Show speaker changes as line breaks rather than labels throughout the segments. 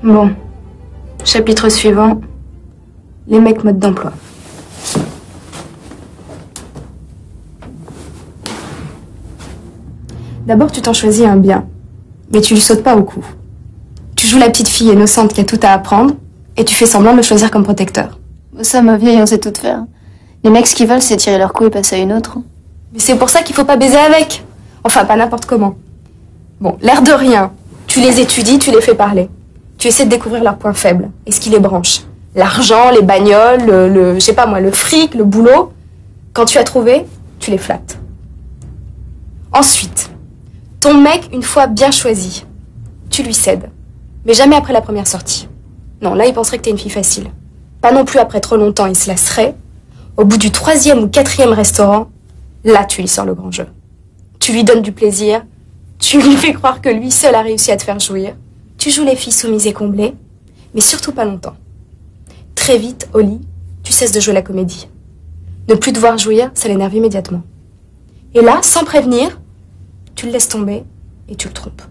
Bon. Chapitre suivant. Les mecs mode d'emploi. D'abord, tu t'en choisis un bien. Mais tu lui sautes pas au cou. Tu joues la petite fille innocente qui a tout à apprendre et tu fais semblant de le choisir comme protecteur.
Ça, ma vieille, on sait tout faire. Les mecs, ce qu'ils veulent, c'est tirer leur coup et passer à une autre.
Mais c'est pour ça qu'il faut pas baiser avec. Enfin, pas n'importe comment. Bon, l'air de rien. Tu les étudies, tu les fais parler. Tu essaies de découvrir leurs points faibles et ce qui les branche. L'argent, les bagnoles, je sais pas moi, le fric, le boulot. Quand tu as trouvé, tu les flattes. Ensuite, ton mec, une fois bien choisi, tu lui cèdes. Mais jamais après la première sortie. Non, là, il penserait que t'es une fille facile. Pas non plus après trop longtemps, il se lasserait. Au bout du 3e ou 4e restaurant, là, tu lui sors le grand jeu. Tu lui donnes du plaisir. Tu lui fais croire que lui seul a réussi à te faire jouir. Tu joues les filles soumises et comblées, mais surtout pas longtemps. Très vite, au lit, tu cesses de jouer la comédie. Ne plus devoir jouir, ça l'énerve immédiatement. Et là, sans prévenir, tu le laisses tomber et tu le trompes.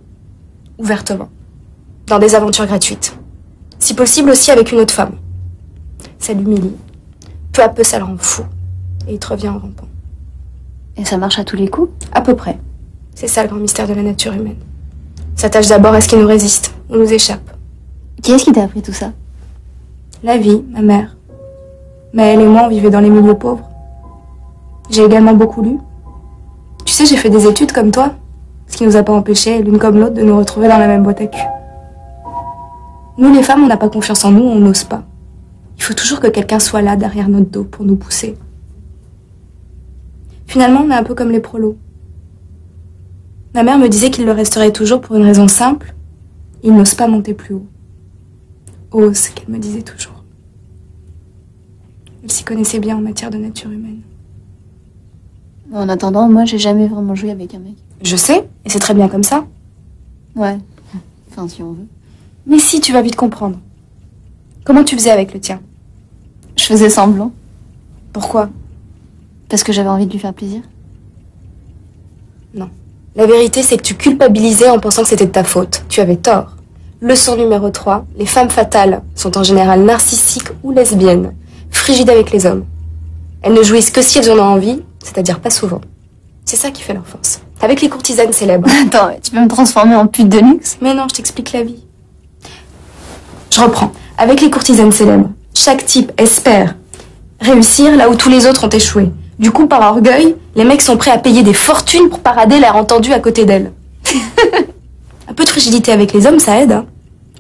Ouvertement. Dans des aventures gratuites. Si possible aussi avec une autre femme. Ça l'humilie. Peu à peu, ça le rend fou. Et il te revient en rampant.
Et ça marche à tous les coups?
À peu près. C'est ça le grand mystère de la nature humaine. S'attache d'abord à ce qui nous résiste, on nous échappe.
Qui est-ce qui t'a appris tout ça?
La vie, ma mère. Mais elle et moi, on vivait dans les milieux pauvres. J'ai également beaucoup lu. Tu sais, j'ai fait des études comme toi, ce qui nous a pas empêchés, l'une comme l'autre, de nous retrouver dans la même boîte à cul. Nous, les femmes, on n'a pas confiance en nous, on n'ose pas. Il faut toujours que quelqu'un soit là, derrière notre dos, pour nous pousser. Finalement, on est un peu comme les prolos. Ma mère me disait qu'il le resterait toujours pour une raison simple. Il n'ose pas monter plus haut. Ose, qu'elle me disait toujours. Elle s'y connaissait bien en matière de nature humaine.
En attendant, moi, j'ai jamais vraiment joué avec un mec.
Je sais, et c'est très bien comme ça.
Ouais. Enfin, si on veut.
Mais si, tu vas vite comprendre. Comment tu faisais avec le tien?
Je faisais semblant.
Pourquoi?
Parce que j'avais envie de lui faire plaisir.
Non. La vérité, c'est que tu culpabilisais en pensant que c'était de ta faute. Tu avais tort. Leçon numéro 3. Les femmes fatales sont en général narcissiques ou lesbiennes, frigides avec les hommes. Elles ne jouissent que si elles en ont envie, c'est-à-dire pas souvent. C'est ça qui fait leur force. Avec les courtisanes célèbres.
Attends, tu peux me transformer en pute de luxe?
Mais non, je t'explique la vie. Je reprends. Avec les courtisanes célèbres, chaque type espère réussir là où tous les autres ont échoué. Du coup, par orgueil, les mecs sont prêts à payer des fortunes pour parader l'air entendu à côté d'elles. Un peu de frigidité avec les hommes, ça aide. Hein.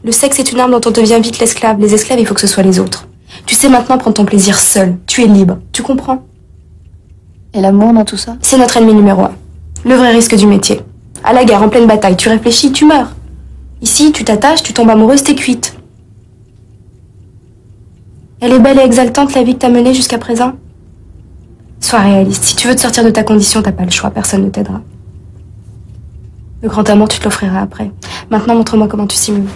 Le sexe est une arme dont on devient vite l'esclave. Les esclaves, il faut que ce soit les autres. Tu sais maintenant prendre ton plaisir seul. Tu es libre. Tu comprends?
Et l'amour dans tout ça?
C'est notre ennemi numéro 1. Le vrai risque du métier. À la guerre, en pleine bataille, tu réfléchis, tu meurs. Ici, tu t'attaches, tu tombes amoureuse, t'es cuite. Elle est belle et exaltante, la vie que t'as menée jusqu'à présent. Sois réaliste. Si tu veux te sortir de ta condition, t'as pas le choix. Personne ne t'aidera. Le grand amour, tu te l'offriras après. Maintenant, montre-moi comment tu simules.